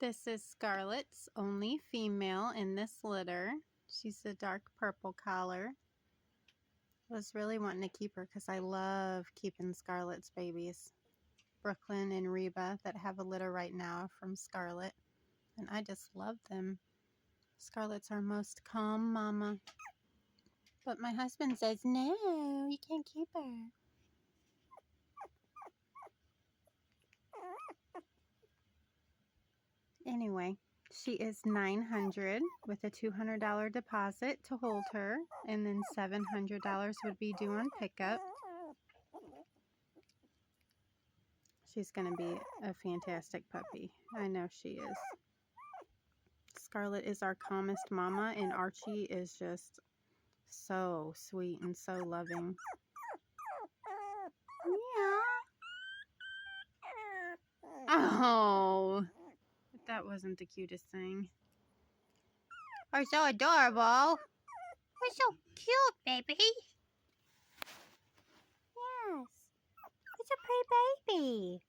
This is Scarlett's only female in this litter. She's a dark purple collar. I was really wanting to keep her because I love keeping Scarlett's babies. Brooklyn and Reba that have a litter right now from Scarlett. And I just love them. Scarlett's our most calm mama. But my husband says, no, you can't keep her. Anyway, she is $900 with a $200 deposit to hold her, and then $700 would be due on pickup. She's going to be a fantastic puppy. I know she is. Scarlett is our calmest mama, and Archie is just so sweet and so loving. Yeah. Oh, that wasn't the cutest thing. You're so adorable. You're so cute, baby. Yes. It's a pretty baby.